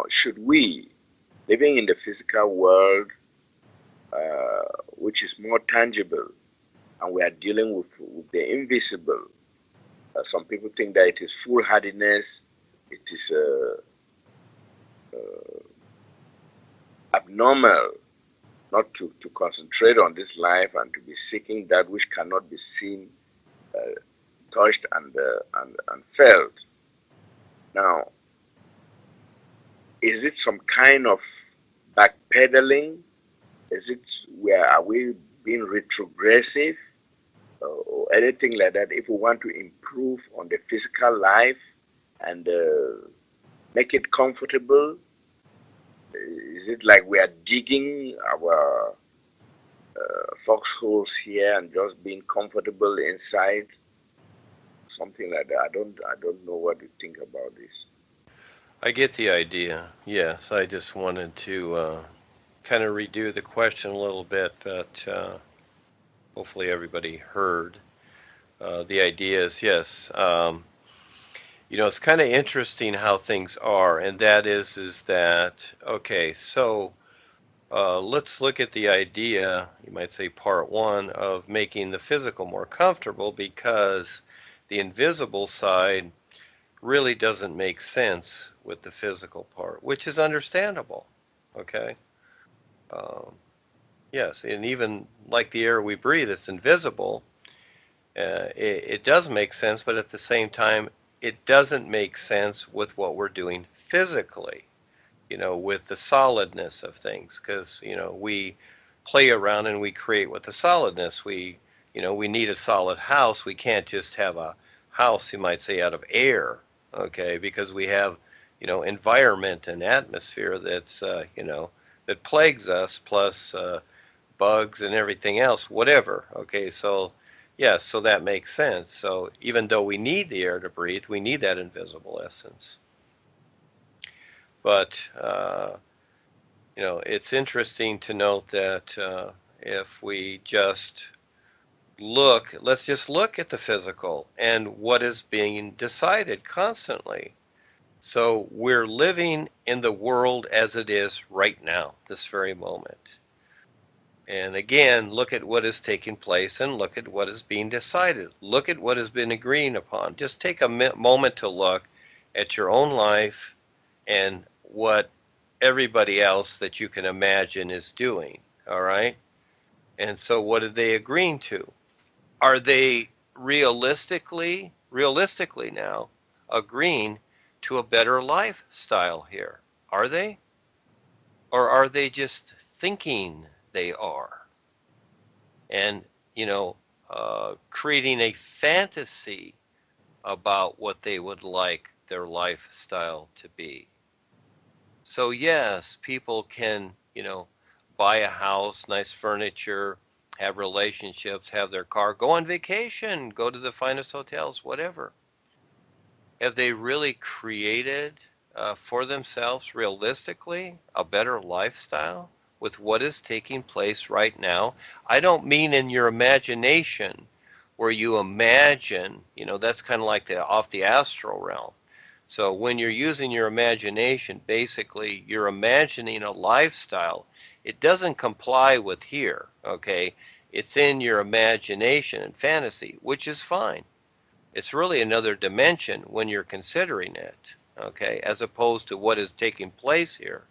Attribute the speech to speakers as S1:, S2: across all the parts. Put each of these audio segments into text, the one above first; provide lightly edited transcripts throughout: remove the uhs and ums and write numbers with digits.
S1: should we, living in the physical world, which is more tangible, and we are dealing with the invisible, some people think that it is foolhardiness, it is abnormal not to concentrate on this life and to be seeking that which cannot be seen, touched, and felt. Now, is it some kind of backpedaling? Is it where are we being retrogressive or anything like that? If we want to improve on the physical life and make it comfortable, is it like we are digging our foxholes here and just being comfortable inside? Something like that. I don't know what you think about this.
S2: I get the idea. Yes, I just wanted to kind of redo the question a little bit, but hopefully everybody heard. The idea is yes. It's kind of interesting how things are, and that is that okay? So let's look at the idea. You might say part one of making the physical more comfortable, because the invisible side really doesn't make sense with the physical part, which is understandable. Okay. Um, yes, and even like the air we breathe, it's invisible. It does make sense, but at the same time, it doesn't make sense with what we're doing physically, with the solidness of things, because, we play around and we create with the solidness. We need a solid house. We can't just have a house, you might say, out of air, okay, because we have, environment and atmosphere that plagues us, plus bugs and everything else, whatever. Okay, so yes, so that makes sense. So even though we need the air to breathe, we need that invisible essence. But it's interesting to note that if we just let's just look at the physical and what is being decided constantly. So we're living in the world as it is right now, this very moment. And again, look at what is taking place and look at what is being decided. Look at what has been agreed upon. Just take a moment to look at your own life and what everybody else that you can imagine is doing. All right? And so what are they agreeing to? Are they realistically now agreeing to a better lifestyle here? Are they? Or are they just thinking they are? And, creating a fantasy about what they would like their lifestyle to be. So yes, people can, buy a house, nice furniture, have relationships, have their car, go on vacation, go to the finest hotels, whatever. Have they really created for themselves realistically a better lifestyle with what is taking place right now? I don't mean in your imagination where you imagine, that's kind of like off the astral realm. So when you're using your imagination, basically you're imagining a lifestyle. It doesn't comply with here, okay? It's in your imagination and fantasy, which is fine. It's really another dimension when you're considering it, okay, as opposed to what is taking place here.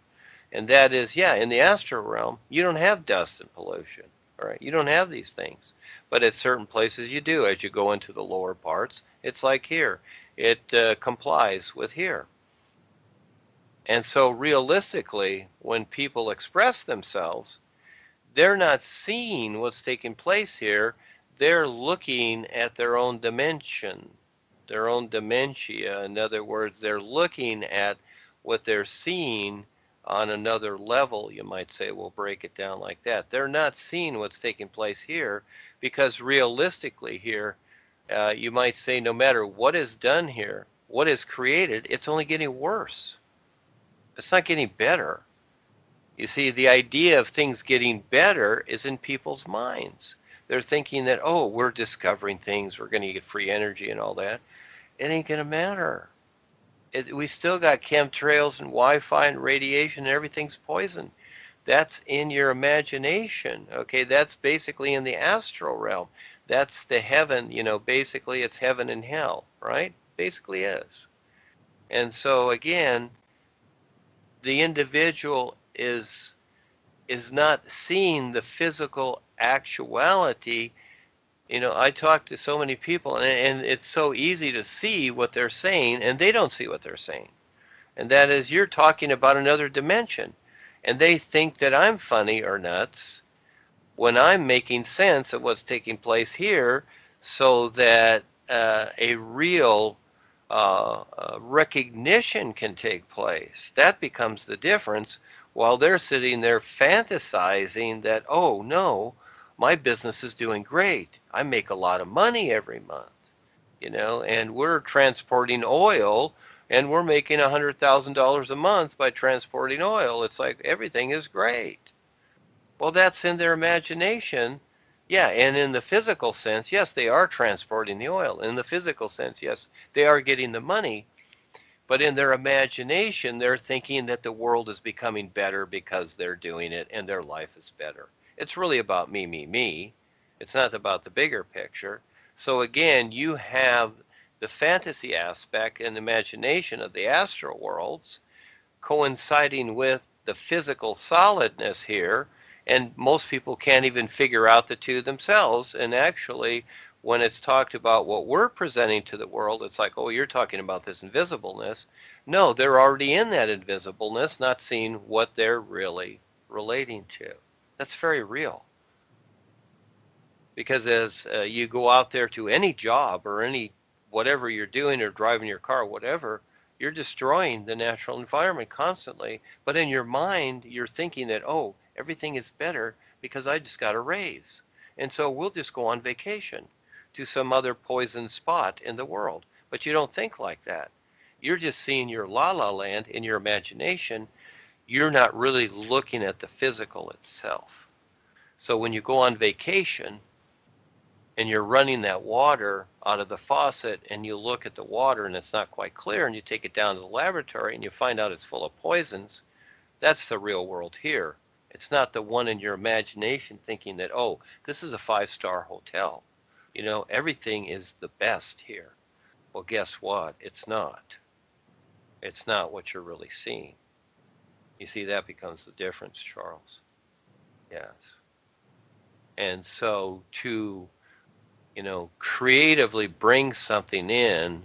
S2: And that is, yeah, in the astral realm, you don't have dust and pollution, all right? You don't have these things. But at certain places you do. As you go into the lower parts, it's like here. It complies with here. And so realistically, when people express themselves, they're not seeing what's taking place here. They're looking at their own dimension, their own dementia. In other words, they're looking at what they're seeing on another level, you might say. We'll break it down like that. They're not seeing what's taking place here, because realistically here, you might say, no matter what is done here, what is created, it's only getting worse. It's not getting better. You see, the idea of things getting better is in people's minds. They're thinking that, oh, we're discovering things, we're going to get free energy and all that. It ain't going to matter. we still got chemtrails and Wi-Fi and radiation and everything's poison. That's in your imagination. Okay, that's basically in the astral realm. That's the heaven, basically it's heaven and hell, right? Basically is. And so again, the individual is not seeing the physical actuality. I talk to so many people, and it's so easy to see what they're saying, and they don't see what they're saying. And that is, you're talking about another dimension. And they think that I'm funny or nuts when I'm making sense of what's taking place here so that a real recognition can take place. That becomes the difference while they're sitting there fantasizing that, oh no, my business is doing great. I make a lot of money every month, and we're transporting oil and we're making $100,000 a month by transporting oil. It's like everything is great. Well, that's in their imagination. Yeah, and in the physical sense, yes, they are transporting the oil. In the physical sense, yes, they are getting the money. But in their imagination, they're thinking that the world is becoming better because they're doing it and their life is better. It's really about me, me, me. It's not about the bigger picture. So again, you have the fantasy aspect and imagination of the astral worlds coinciding with the physical solidness here, and most people can't even figure out the two themselves. And actually, when it's talked about what we're presenting to the world, it's like, oh, you're talking about this invisibleness. No, they're already in that invisibleness, not seeing what they're really relating to. That's very real. Because as you go out there to any job or any whatever you're doing or driving your car, whatever, you're destroying the natural environment constantly. But in your mind, you're thinking that, oh, everything is better because I just got a raise. And so we'll just go on vacation to some other poison spot in the world. But you don't think like that. You're just seeing your la la land in your imagination. You're not really looking at the physical itself. So when you go on vacation, and you're running that water out of the faucet and you look at the water and it's not quite clear and you take it down to the laboratory and you find out it's full of poisons, that's the real world here. It's not the one in your imagination thinking that, oh, this is a 5-star hotel. Everything is the best here. Well, guess what? It's not. It's not what you're really seeing. You see, that becomes the difference, Charles. Yes. And so to creatively bring something in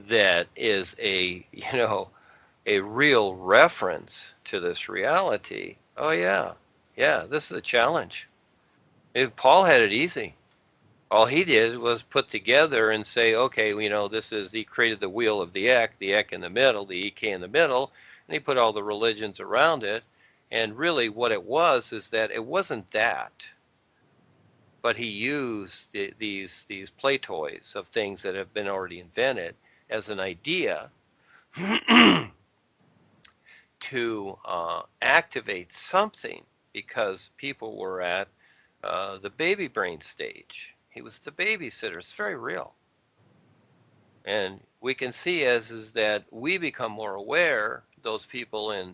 S2: that is a real reference to this reality. Oh yeah, this is a challenge. Paul had it easy. All he did was put together and say, okay, he created the wheel of the ek in the middle, the ek in the middle, and he put all the religions around it. And really what it was is that it wasn't that. But he used these play toys of things that have been already invented as an idea to activate something, because people were at the baby brain stage. He was the babysitter. It's very real. And we can see is that we become more aware, those people in,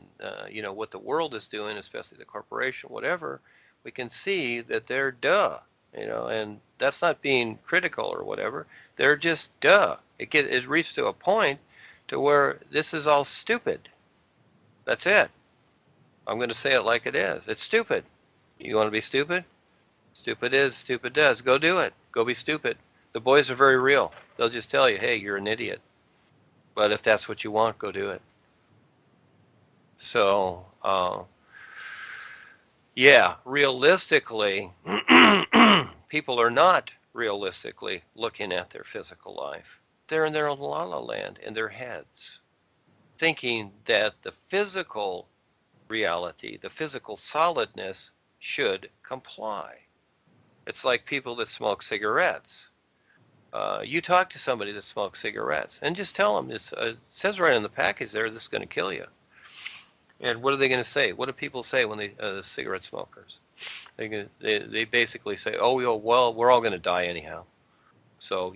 S2: what the world is doing, especially the corporation, whatever, we can see that they're duh. And that's not being critical or whatever. They're just duh. It reached to a point to where this is all stupid. That's it. I'm going to say it like it is. It's stupid. You want to be stupid? Stupid is, stupid does. Go do it. Go be stupid. The boys are very real. They'll just tell you, hey, you're an idiot. But if that's what you want, go do it. So, realistically, people are not realistically looking at their physical life. They're in their own la-la land in their heads, thinking that the physical reality, the physical solidness, should comply. It's like people that smoke cigarettes. You talk to somebody that smokes cigarettes and just tell them, it says right on the package there, this is going to kill you. And what are they going to say? What do people say when the cigarette smokers? They basically say, oh, well, we're all going to die anyhow. So,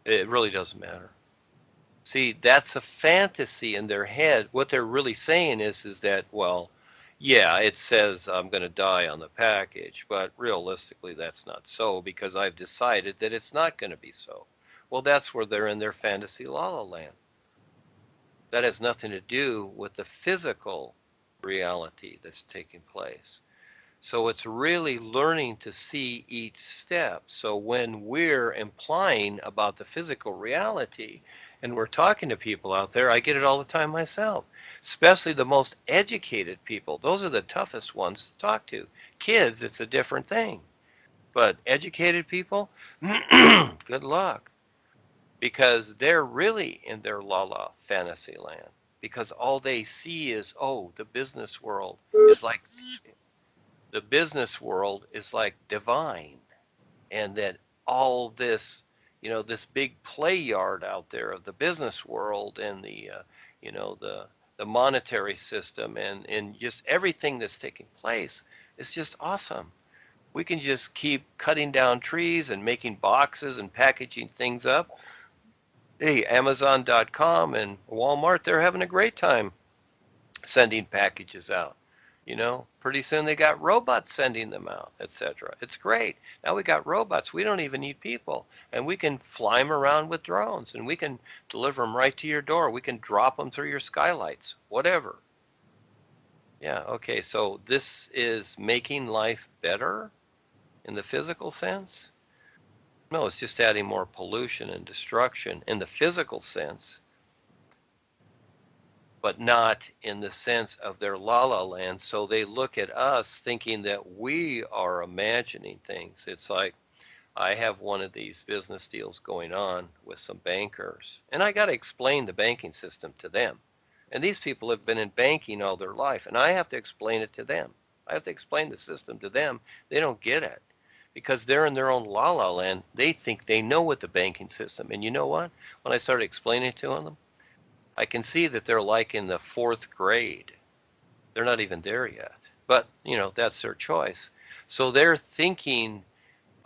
S2: it really doesn't matter. See, that's a fantasy in their head. What they're really saying is that, well, yeah, it says I'm going to die on the package, but realistically that's not so because I've decided that it's not going to be so. Well, that's where they're in their fantasy la la land. That has nothing to do with the physical reality that's taking place. So it's really learning to see each step. So when we're implying about the physical reality and we're talking to people out there, I get it all the time myself, especially the most educated people. Those are the toughest ones to talk to. Kids, it's a different thing. But educated people, good luck because they're really in their la la fantasy land because all they see is, oh, the business world is like divine and that all this, this big play yard out there of the business world and the monetary system and just everything that's taking place is just awesome. We can just keep cutting down trees and making boxes and packaging things up. Hey, Amazon.com and Walmart, they're having a great time sending packages out. Pretty soon they got robots sending them out, etc. It's great. Now we got robots. We don't even need people. And we can fly them around with drones and we can deliver them right to your door. We can drop them through your skylights, whatever. Yeah, okay. So this is making life better in the physical sense? No, it's just adding more pollution and destruction in the physical sense, but not in the sense of their la la land. So they look at us thinking that we are imagining things. It's like I have one of these business deals going on with some bankers, and I got to explain the banking system to them. And these people have been in banking all their life, and I have to explain it to them. I have to explain the system to them. They don't get it because they're in their own la la land. They think they know what the banking system. And you know what? When I started explaining it to them, I can see that they're like in the fourth grade. They're not even there yet. But, that's their choice. So they're thinking,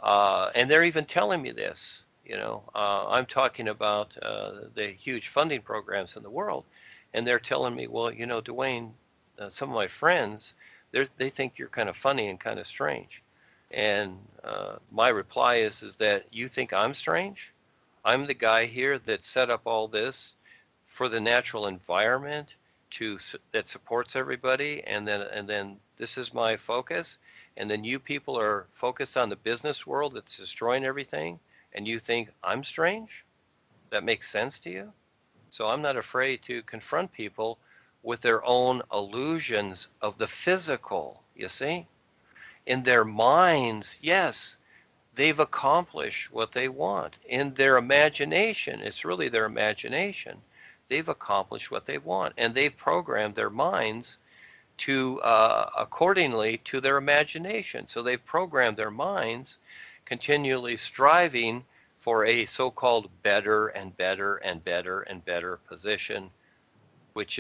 S2: and they're even telling me this. I'm talking about the huge funding programs in the world. And they're telling me, well, Duane, some of my friends, they think you're kind of funny and kind of strange. And my reply is that you think I'm strange? I'm the guy here that set up all this for the natural environment that supports everybody, and then this is my focus, and then you people are focused on the business world that's destroying everything, and you think I'm strange? That makes sense to you? So I'm not afraid to confront people with their own illusions of the physical, you see? In their minds, yes, they've accomplished what they want. In their imagination, it's really their imagination. They've accomplished what they want, and they've programmed their minds to accordingly to their imagination. So they've programmed their minds continually striving for a so-called better and better and better and better position, which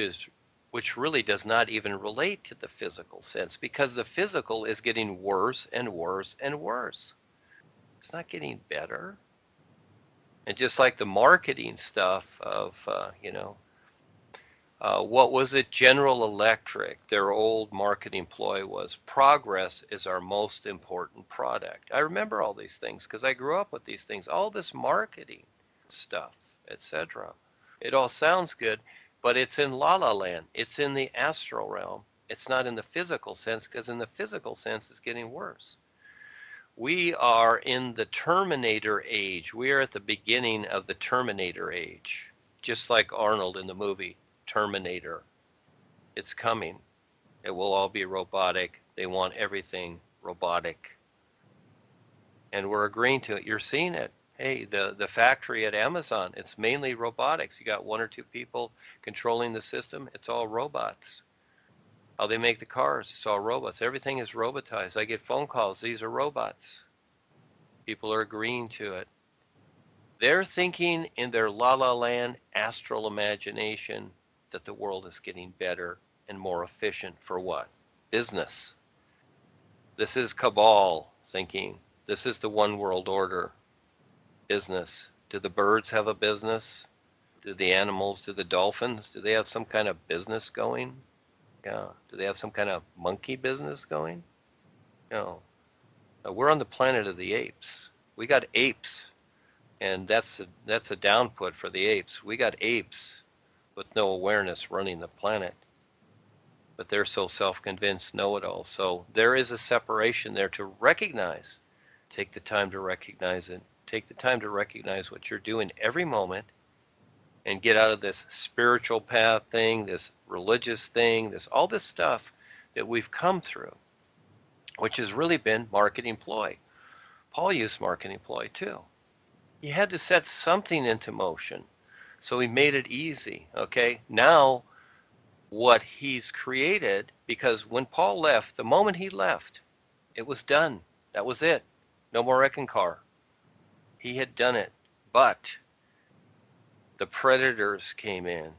S2: really does not even relate to the physical sense because the physical is getting worse and worse and worse. It's not getting better. And just like the marketing stuff of, what was it? General Electric, their old marketing ploy was progress is our most important product. I remember all these things because I grew up with these things, all this marketing stuff, etc. It all sounds good, but it's in la la land. It's in the astral realm. It's not in the physical sense because in the physical sense it's getting worse. We are in the Terminator age. We are at the beginning of the Terminator age, just like Arnold in the movie Terminator. It's coming. It will all be robotic. They want everything robotic. And we're agreeing to it. You're seeing it. Hey, the factory at Amazon, it's mainly robotics. You got one or two people controlling the system. It's all robots. How they make the cars, it's all robots. Everything is robotized. I get phone calls. These are robots. People are agreeing to it. They're thinking in their la la land astral imagination that the world is getting better and more efficient for what? Business. This is cabal thinking. This is the one world order. Business. Do the birds have a business? Do the animals, do the dolphins, do they have some kind of business going? Yeah. Do they have some kind of monkey business going? No. We're on the planet of the apes. We got apes, and that's a downput for the apes. We got apes with no awareness running the planet, but they're so self-convinced know-it-all. So there is a separation there to recognize. Take the time to recognize it. Take the time to recognize what you're doing every moment and get out of this spiritual path thing, this religious thing, all this stuff that we've come through, which has really been marketing ploy. Paul used marketing ploy too. He had to set something into motion, so he made it easy. Okay, now what he's created, because when Paul left, the moment he left, it was done. That was it. No more wrecking car. He had done it. But the predators came in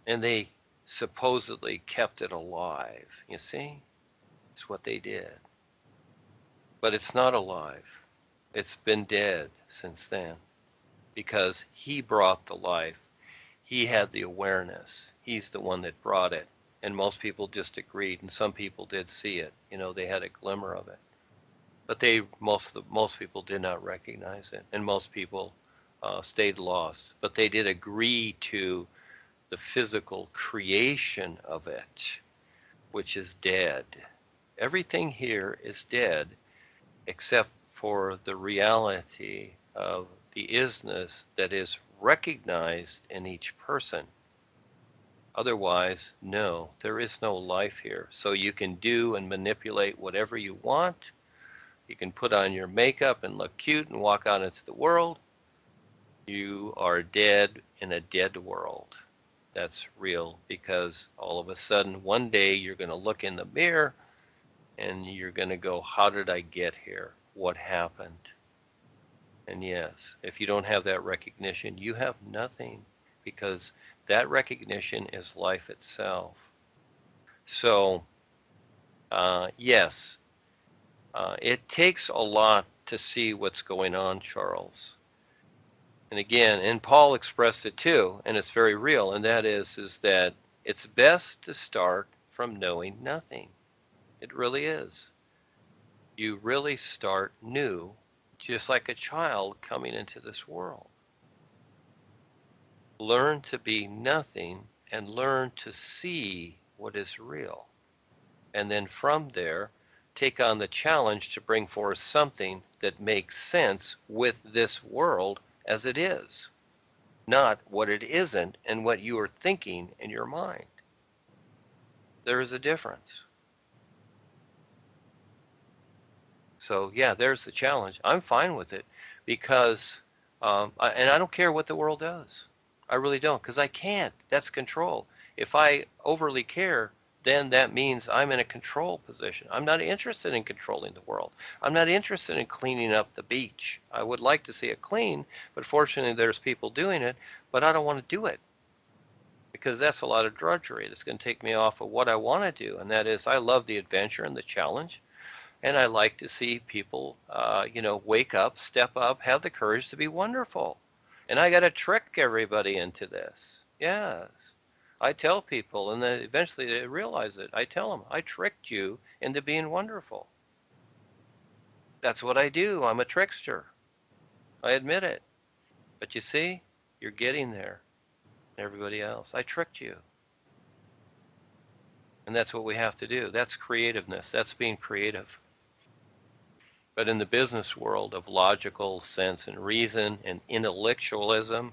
S2: and they supposedly kept it alive. You see? It's what they did. But it's not alive. It's been dead since then because he brought the life. He had the awareness. He's the one that brought it. And most people just agreed, and some people did see it. You know, they had a glimmer of it. But most people did not recognize it, and most people stayed lost. But they did agree to the physical creation of it, which is dead. Everything here is dead except for the reality of the isness that is recognized in each person. Otherwise, no, there is no life here. So you can do and manipulate whatever you want. You can put on your makeup and look cute and walk out into the world. You are dead in a dead world. That's real, because all of a sudden one day you're going to look in the mirror and you're going to go, how did I get here? What happened? And yes, if you don't have that recognition, you have nothing, because that recognition is life itself. So, yes, it takes a lot to see what's going on, Charles. And again, and Paul expressed it too, and it's very real, and that is that it's best to start from knowing nothing. It really is. You really start new, just like a child coming into this world. Learn to be nothing and learn to see what is real. And then from there, take on the challenge to bring forth something that makes sense with this world as it is, not what it isn't and what you are thinking in your mind. There is a difference. So yeah, there's the challenge. I'm fine with it because, and I don't care what the world does. I really don't, because I can't. That's control. If I overly care, then that means I'm in a control position. I'm not interested in controlling the world. I'm not interested in cleaning up the beach. I would like to see it clean, but fortunately there's people doing it, but I don't want to do it because that's a lot of drudgery. That's going to take me off of what I want to do, and that is I love the adventure and the challenge, and I like to see people, wake up, step up, have the courage to be wonderful. And I got to trick everybody into this. Yes. I tell people, and then eventually they realize it. I tell them, I tricked you into being wonderful. That's what I do. I'm a trickster. I admit it. But you see, you're getting there. Everybody else, I tricked you. And that's what we have to do. That's creativeness. That's being creative. But in the business world of logical sense and reason and intellectualism,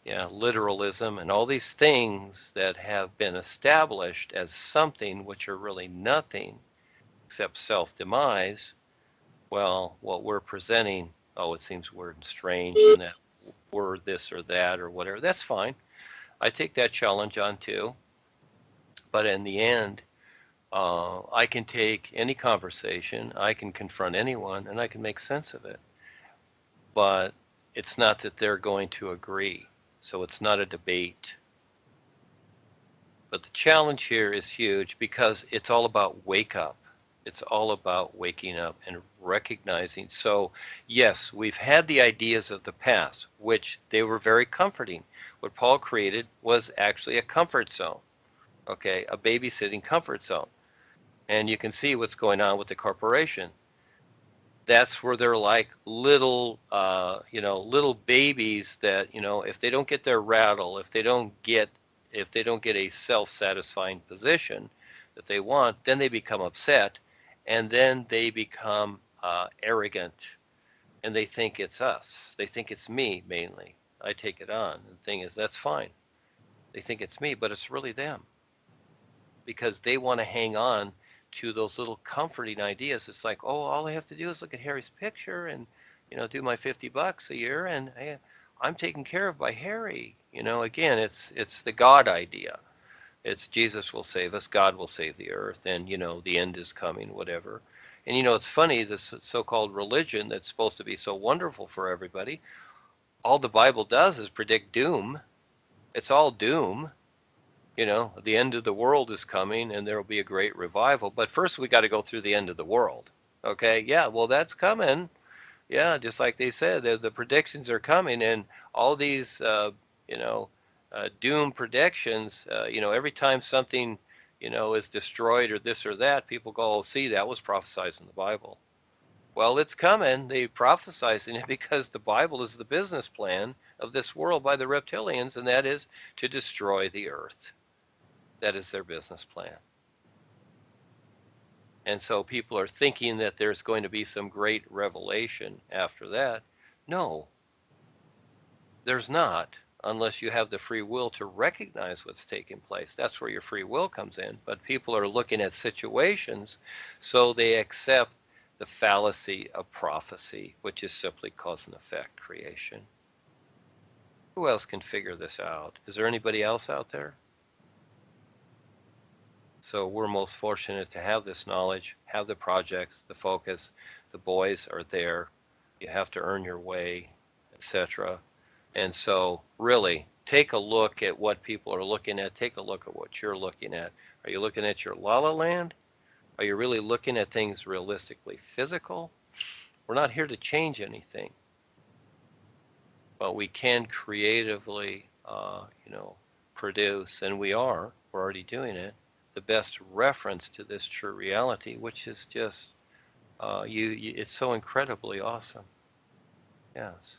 S2: literalism, and all these things that have been established as something which are really nothing except self-demise, well, what we're presenting, it seems weird and strange, and that we're this or that or whatever. That's fine. I take that challenge on too. But in the end, I can take any conversation, I can confront anyone, and I can make sense of it. But it's not that they're going to agree. So it's not a debate. But the challenge here is huge because it's all about wake up. It's all about waking up and recognizing. So, yes, we've had the ideas of the past, which they were very comforting. What Paul created was actually a comfort zone, okay, a babysitting comfort zone. And you can see what's going on with the corporation. That's where they're like little, little babies that, if they don't get their rattle, if they don't get a self-satisfying position that they want, then they become upset, and then they become arrogant, and they think it's us. They think it's me mainly. I take it on. And the thing is, that's fine. They think it's me, but it's really them because they want to hang on to those little comforting ideas. It's like, oh, all I have to do is look at Harry's picture and, do my $50 a year, and hey, I'm taken care of by Harry. Again, it's the God idea. It's Jesus will save us, God will save the earth, and the end is coming, whatever. And it's funny, this so-called religion that's supposed to be so wonderful for everybody, all the Bible does is predict doom. It's all doom. The end of the world is coming and there will be a great revival. But first we got to go through the end of the world. Okay, yeah, well, that's coming. Yeah, just like they said, the predictions are coming, and all these, doom predictions, every time something, is destroyed or this or that, people go, oh, see, that was prophesied in the Bible. Well, it's coming. They prophesizing it because the Bible is the business plan of this world by the reptilians, and that is to destroy the earth. That is their business plan. And so people are thinking that there's going to be some great revelation after that. No, there's not, unless you have the free will to recognize what's taking place. That's where your free will comes in. But people are looking at situations, so they accept the fallacy of prophecy, which is simply cause and effect creation. Who else can figure this out? Is there anybody else out there? So we're most fortunate to have this knowledge, have the projects, the focus. The boys are there. You have to earn your way, etc. And so really take a look at what people are looking at. Take a look at what you're looking at. Are you looking at your la-la land? Are you really looking at things realistically physical? We're not here to change anything, but we can creatively, produce, and we're already doing it, the best reference to this true reality, which is just, it's so incredibly awesome. Yes.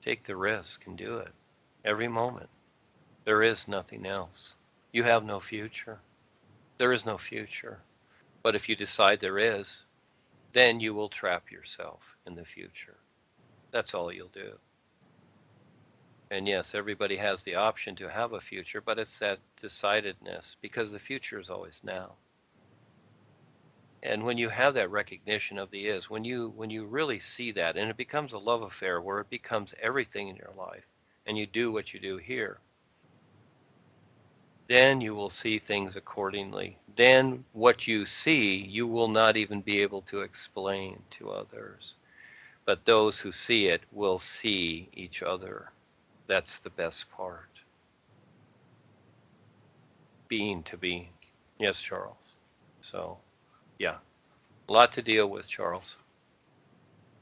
S2: Take the risk and do it every moment. There is nothing else. You have no future. There is no future. But if you decide there is, then you will trap yourself in the future. That's all you'll do. And yes, everybody has the option to have a future, but it's that decidedness, because the future is always now. And when you have that recognition of the is, when you really see that, and it becomes a love affair where it becomes everything in your life, and you do what you do here, then you will see things accordingly. Then what you see, you will not even be able to explain to others. But those who see it will see each other. That's the best part. Being to being. Yes, Charles. So, yeah, a lot to deal with, Charles.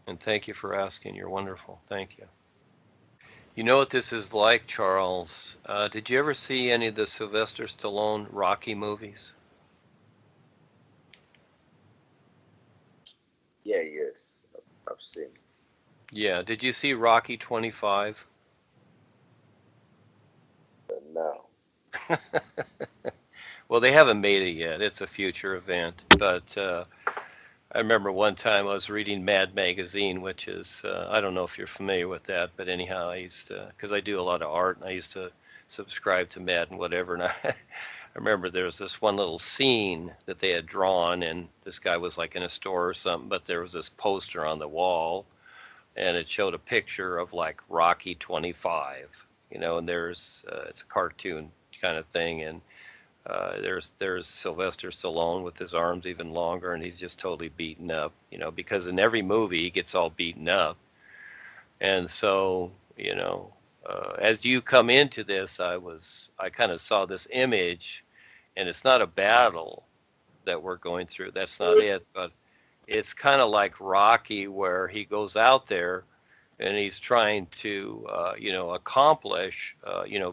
S2: And thank you for asking. You're wonderful. Thank you. You know what this is like, Charles? Did you ever see any of the Sylvester Stallone Rocky movies?
S1: Yeah, yes, I've seen.
S2: Yeah. Did you see Rocky 25?
S1: No.
S2: Well, they haven't made it yet. It's a future event. But I remember one time I was reading Mad Magazine, which is, I don't know if you're familiar with that, but anyhow, I used to, because I do a lot of art, and I used to subscribe to Mad and whatever. And I remember there was this one little scene that they had drawn, and this guy was like in a store or something, but there was this poster on the wall, and it showed a picture of like Rocky 25, and it's a cartoon kind of thing, and there's Sylvester Stallone with his arms even longer, and he's just totally beaten up, because in every movie he gets all beaten up. And so, as you come into this, I kind of saw this image, and it's not a battle, that we're going through. That's not it. But it's kind of like Rocky, where he goes out there and he's trying to, accomplish,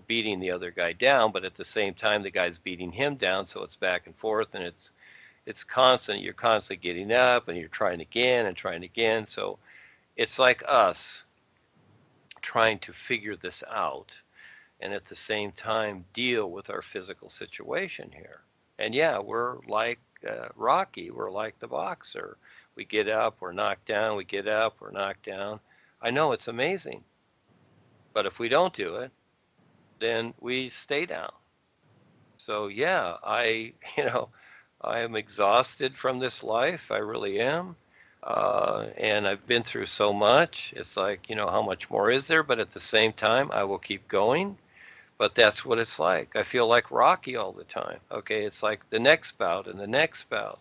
S2: beating the other guy down, but at the same time, the guy's beating him down, so it's back and forth, and it's constant. You're constantly getting up, and you're trying again and trying again. So it's like us trying to figure this out, and at the same time deal with our physical situation here. And yeah, we're like Rocky. We're like the boxer. We get up, we're knocked down. We get up, we're knocked down. I know it's amazing, but if we don't do it, then we stay down. So yeah, I am exhausted from this life. I really am. And I've been through so much. It's like, how much more is there? But at the same time, I will keep going. But that's what it's like. I feel like Rocky all the time. Okay, it's like the next bout and the next bout.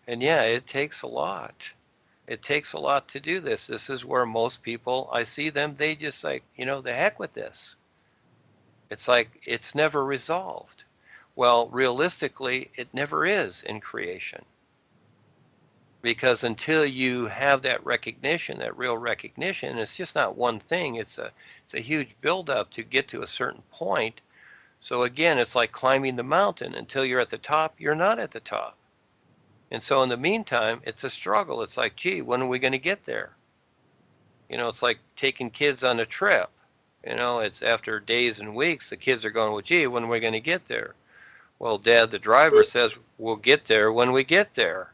S2: And yeah, it takes a lot. It takes a lot to do this. This is where most people, I see them, they just like, the heck with this. It's like it's never resolved. Well, realistically, it never is in creation. Because until you have that recognition, that real recognition, it's just not one thing. It's a huge buildup to get to a certain point. So again, it's like climbing the mountain. Until you're at the top, you're not at the top. And so in the meantime, it's a struggle. It's like, gee, when are we going to get there? It's like taking kids on a trip. It's after days and weeks, the kids are going, well, gee, when are we going to get there? Well, Dad, the driver says we'll get there when we get there.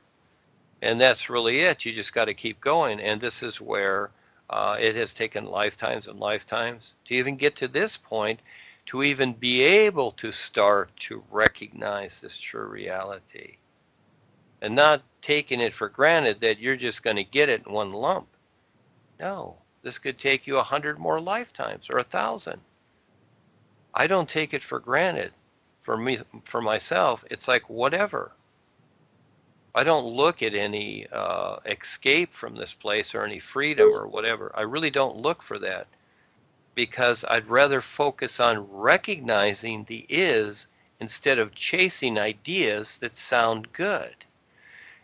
S2: And that's really it. You just got to keep going. And this is where it has taken lifetimes and lifetimes to even get to this point, to even be able to start to recognize this true reality. And not taking it for granted that you're just going to get it in one lump. No, this could take you 100 more lifetimes or 1,000. I don't take it for granted. For me, for myself, it's like whatever. I don't look at any escape from this place or any freedom or whatever. I really don't look for that, because I'd rather focus on recognizing the is instead of chasing ideas that sound good.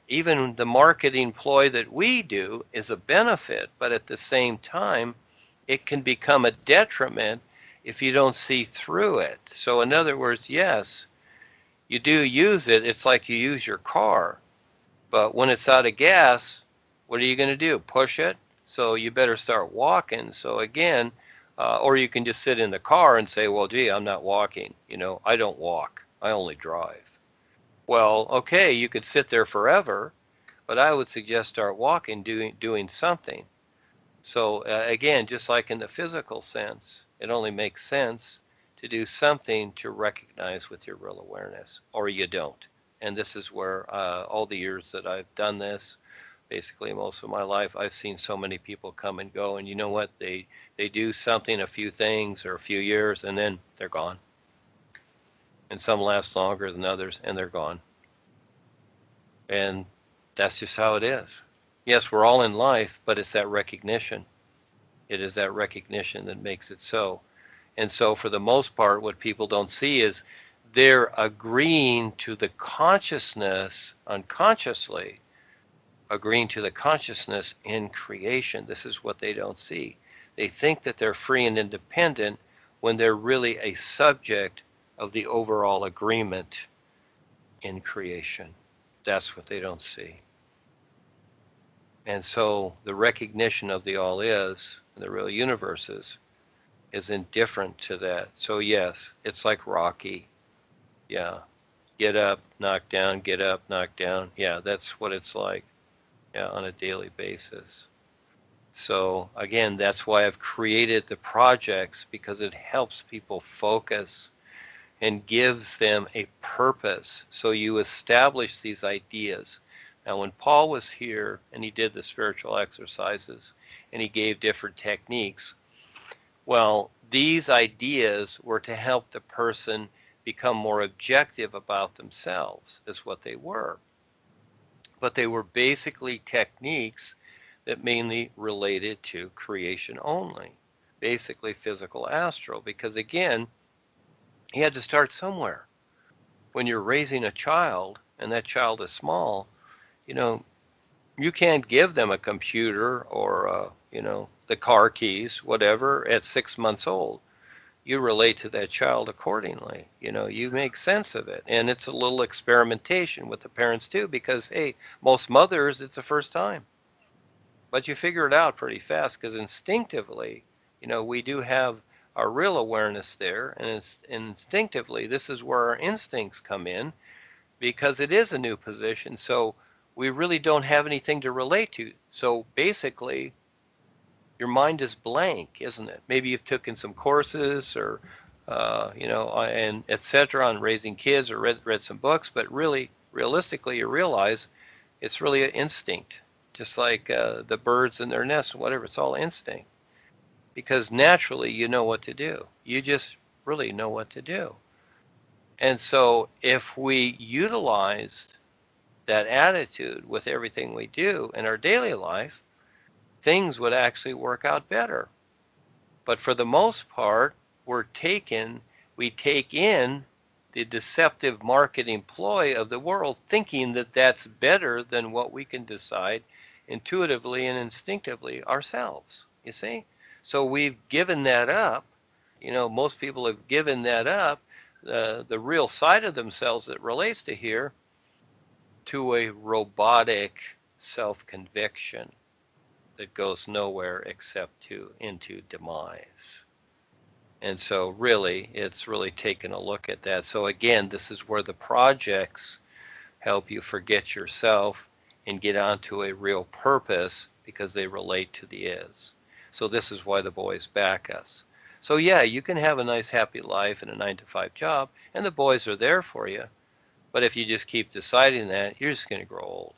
S2: Even the marketing ploy that we do is a benefit, but at the same time, it can become a detriment if you don't see through it. So in other words, yes, you do use it. It's like you use your car. But when it's out of gas, what are you going to do? Push it? So you better start walking. So again, or you can just sit in the car and say, well, gee, I'm not walking. I don't walk. I only drive. Well, okay, you could sit there forever, but I would suggest start walking, doing something. So again, just like in the physical sense, it only makes sense to do something to recognize with your real awareness, or you don't. And this is where all the years that I've done this, basically most of my life, I've seen so many people come and go, and you know what? They do something, a few things or a few years, and then they're gone. And some last longer than others, and they're gone. And that's just how it is. Yes, we're all in life, but it's that recognition. It is that recognition that makes it so. And so for the most part, what people don't see is they're agreeing to the consciousness, unconsciously, agreeing to the consciousness in creation. This is what they don't see. They think that they're free and independent when they're really a subject of the overall agreement in creation. That's what they don't see. And so the recognition of the all is, and the real universes, is indifferent to that. So yes, it's like Rocky. Yeah. Get up, knock down, get up, knock down. Yeah, that's what it's like. Yeah, on a daily basis. So again, that's why I've created the projects, because it helps people focus and gives them a purpose. So you establish these ideas. Now, when Paul was here and he did the spiritual exercises and he gave different techniques, well, these ideas were to help the person become more objective about themselves, is what they were. But they were basically techniques that mainly related to creation only, basically physical astral, because again, he had to start somewhere. When you're raising a child, and that child is small, you know, you can't give them a computer or, the car keys, whatever, at 6 months old. You relate to that child accordingly. You make sense of it. And it's a little experimentation with the parents too, because, hey, most mothers, it's the first time. But you figure it out pretty fast because instinctively, we do have our real awareness there. And instinctively, this is where our instincts come in because it is a new position. So we really don't have anything to relate to. So basically, your mind is blank, isn't it? Maybe you've taken some courses or, and etc. on raising kids or read some books, but really, realistically, you realize it's really an instinct, just like the birds in their nests, whatever. It's all instinct because naturally you know what to do. You just really know what to do. And so if we utilized that attitude with everything we do in our daily life, things would actually work out better. But for the most part, we take in the deceptive marketing ploy of the world, thinking that that's better than what we can decide intuitively and instinctively ourselves. You see? So we've given that up. Most people have given that up, the real side of themselves that relates to here, to a robotic self-conviction that goes nowhere except into demise. And so really, it's really taking a look at that. So again, this is where the projects help you forget yourself and get onto a real purpose because they relate to the is. So this is why the boys back us. So yeah, you can have a nice happy life and a 9-to-5 job, and the boys are there for you. But if you just keep deciding that, you're just going to grow old.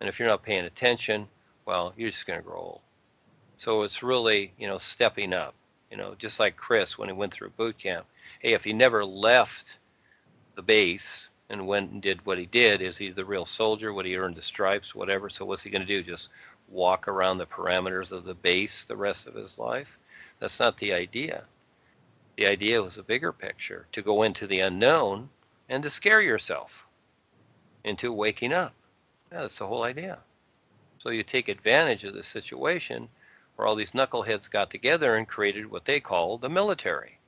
S2: And if you're not paying attention, well, you're just going to grow old. So it's really, stepping up, just like Chris when he went through boot camp. Hey, if he never left the base and went and did what he did, is he the real soldier? Would he earn the stripes, whatever? So what's he going to do? Just walk around the parameters of the base the rest of his life? That's not the idea. The idea was a bigger picture, to go into the unknown and to scare yourself into waking up. Yeah, that's the whole idea. So you take advantage of the situation where all these knuckleheads got together and created what they call the military.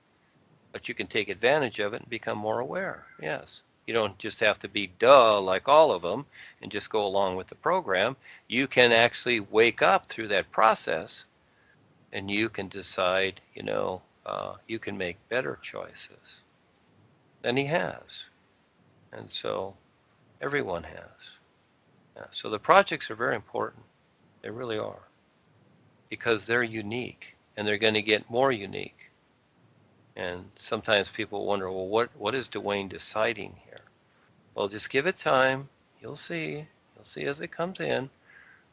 S2: But you can take advantage of it and become more aware. Yes. You don't just have to be duh like all of them and just go along with the program. You can actually wake up through that process and you can decide, you can make better choices than he has. And so everyone has. Yeah, so the projects are very important. They really are. Because they're unique and they're going to get more unique. And sometimes people wonder, well, what is Duane deciding here? Well, just give it time. You'll see. You'll see as it comes in.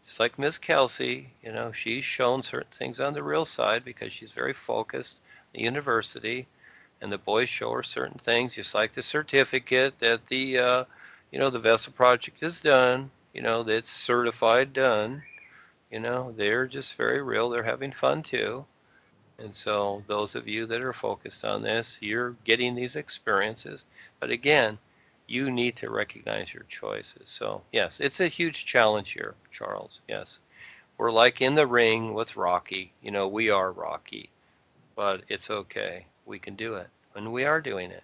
S2: Just like Miss Kelsey, she's shown certain things on the real side because she's very focused at the university, and the boys show her certain things, just like the certificate that the vessel project is done, that's certified done. They're just very real. They're having fun too. And so those of you that are focused on this, you're getting these experiences. But again, you need to recognize your choices. So yes, it's a huge challenge here, Charles. Yes. We're like in the ring with Rocky. We are Rocky. But it's okay. We can do it. And we are doing it.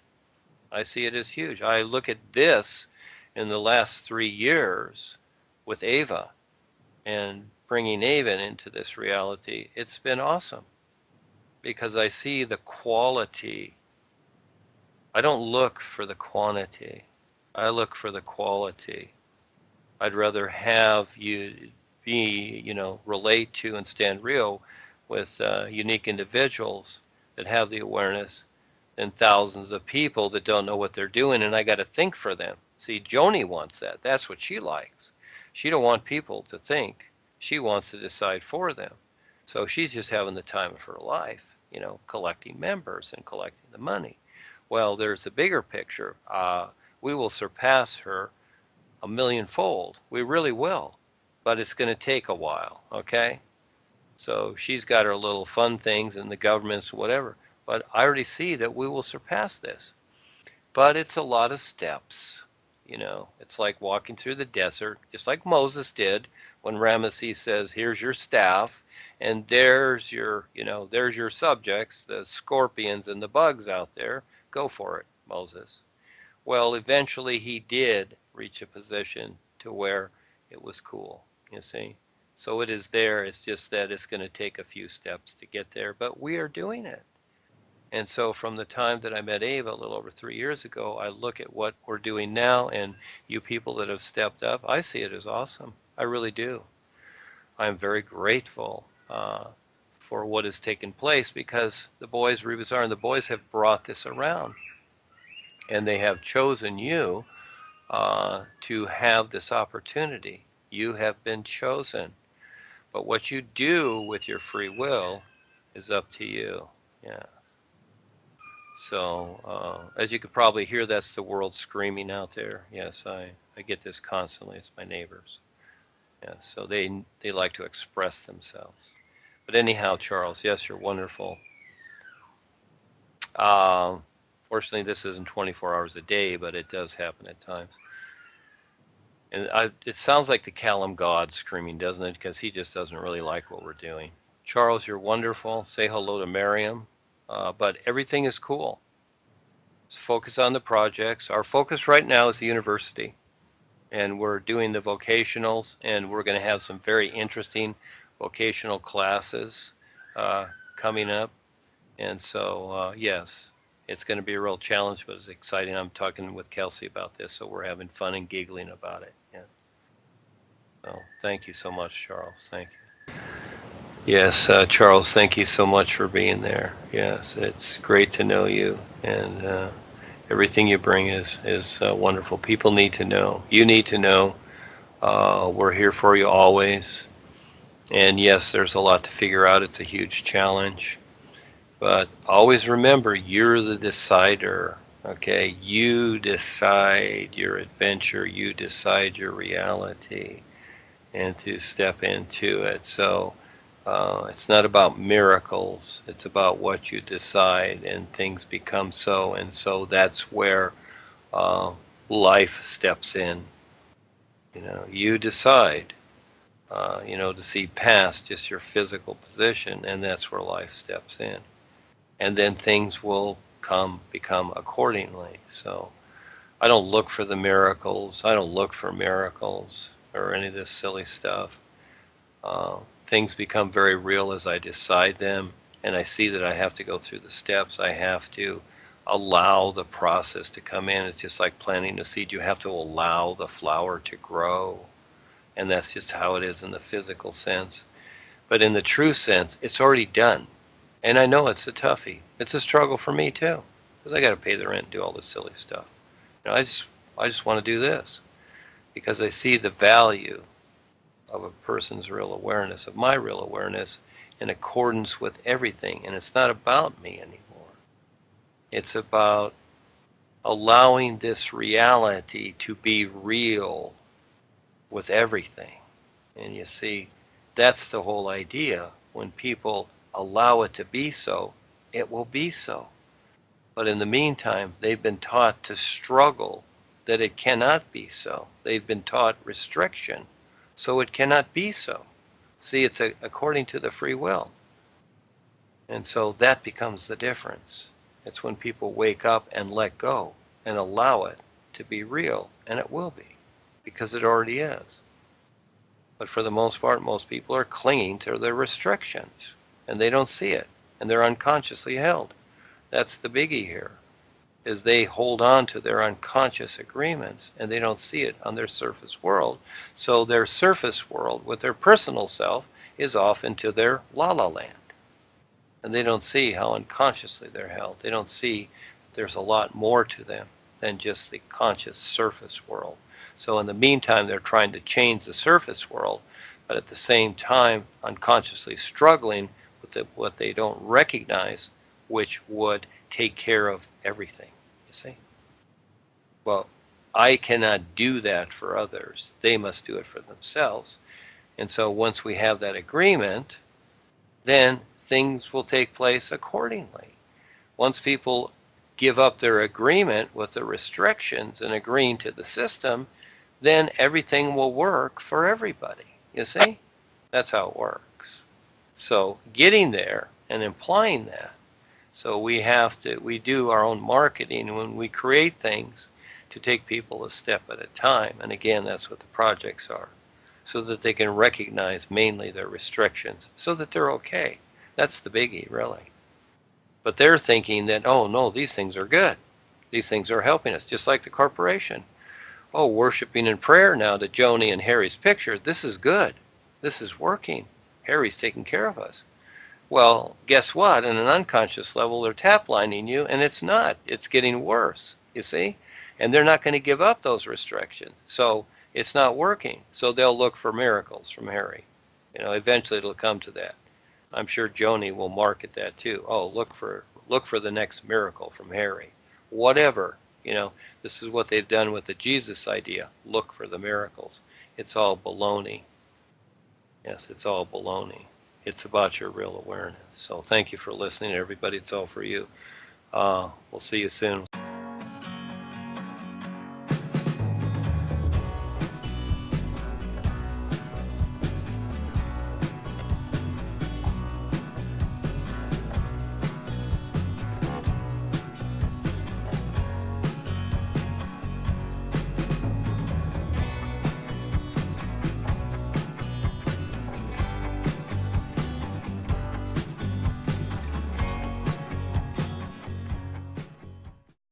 S2: I see it as huge. I look at this in the last 3 years with Ava and bringing Ava into this reality. It's been awesome because I see the quality. I don't look for the quantity. I look for the quality. I'd rather have you be, relate to and stand real with unique individuals that have the awareness than thousands of people that don't know what they're doing, and I got to think for them. See, Joni wants that. That's what she likes. She don't want people to think. She wants to decide for them. So she's just having the time of her life, collecting members and collecting the money. Well, there's a bigger picture. We will surpass her a millionfold. We really will. But it's going to take a while, okay? So she's got her little fun things and the governments, whatever. But I already see that we will surpass this. But it's a lot of steps. You know, it's like walking through the desert, just like Moses did when Ramesses says, "Here's your staff, and there's your, there's your subjects, the scorpions and the bugs out there. Go for it, Moses." Well, eventually he did reach a position to where it was cool, you see. So it is there. It's just that it's going to take a few steps to get there, but we are doing it. And so from the time that I met Ava a little over 3 years ago, I look at what we're doing now, and you people that have stepped up, I see it as awesome. I really do. I'm very grateful for what has taken place, because the boys, Rebazar and the boys, have brought this around, and they have chosen you to have this opportunity. You have been chosen. But what you do with your free will is up to you. Yeah. So, as you could probably hear, that's the world screaming out there. Yes, I get this constantly. It's my neighbors. Yeah, so they like to express themselves. But anyhow, Charles, yes, you're wonderful. Fortunately, this isn't 24 hours a day, but it does happen at times. And it sounds like the Callum God screaming, doesn't it? Because he just doesn't really like what we're doing. Charles, you're wonderful. Say hello to Miriam. But everything is cool. Let's focus on the projects. Our focus right now is the university. And we're doing the vocationals, and we're going to have some very interesting vocational classes coming up. And so, yes, it's going to be a real challenge, but it's exciting. I'm talking with Kelsey about this, so we're having fun and giggling about it. Yeah. So thank you so much, Charles. Thank you. Yes, Charles, thank you so much for being there. Yes, it's great to know you, and everything you bring is wonderful. People need to know. You need to know. We're here for you always. And yes, there's a lot to figure out. It's a huge challenge. But always remember, you're the decider. Okay? You decide your adventure. You decide your reality, and to step into it. So it's not about miracles. It's about what you decide, and things become so. And so that's where life steps in. You decide, to see past just your physical position, and that's where life steps in. And then things will become accordingly. So I don't look for the miracles. I don't look for miracles or any of this silly stuff. Things become very real as I decide them, and I see that I have to go through the steps. I have to allow the process to come in. It's just like planting a seed. You have to allow the flower to grow, and that's just how it is in the physical sense. But in the true sense, it's already done. And I know it's a toughie. It's a struggle for me too, because I got to pay the rent and do all this silly stuff. I just want to do this because I see the value of a person's real awareness, of my real awareness, in accordance with everything. And it's not about me anymore. It's about allowing this reality to be real with everything. And you see, that's the whole idea. When people allow it to be so, it will be so. But in the meantime, they've been taught to struggle that it cannot be so. They've been taught restriction, so it cannot be so. See, it's according to the free will. And so that becomes the difference. It's when people wake up and let go and allow it to be real, and it will be, because it already is. But for the most part, most people are clinging to their restrictions, and they don't see it, and they're unconsciously held. That's the biggie here, is they hold on to their unconscious agreements, and they don't see it on their surface world. So their surface world with their personal self is off into their la-la land. And they don't see how unconsciously they're held. They don't see there's a lot more to them than just the conscious surface world. So in the meantime, they're trying to change the surface world, but at the same time, unconsciously struggling with what they don't recognize, which would take care of everything, you see? Well, I cannot do that for others. They must do it for themselves. And so once we have that agreement, then things will take place accordingly. Once people give up their agreement with the restrictions and agreeing to the system, then everything will work for everybody. You see? That's how it works. So getting there and implying that. So we do our own marketing when we create things to take people a step at a time. And again, that's what the projects are. So that they can recognize mainly their restrictions so that they're okay. That's the biggie, really. But they're thinking that, oh no, these things are good. These things are helping us, just like the corporation. Oh, worshiping in prayer now to Joni and Harry's picture. This is good. This is working. Harry's taking care of us. Well, guess what? In an unconscious level, they're tap-lining you, and it's not. It's getting worse, you see? And they're not going to give up those restrictions. So it's not working. So they'll look for miracles from Harry. Eventually it'll come to that. I'm sure Joni will market that too. Oh, look for the next miracle from Harry. Whatever. This is what they've done with the Jesus idea. Look for the miracles. It's all baloney. Yes, it's all baloney. It's about your real awareness. So thank you for listening, everybody. It's all for you. We'll see you soon.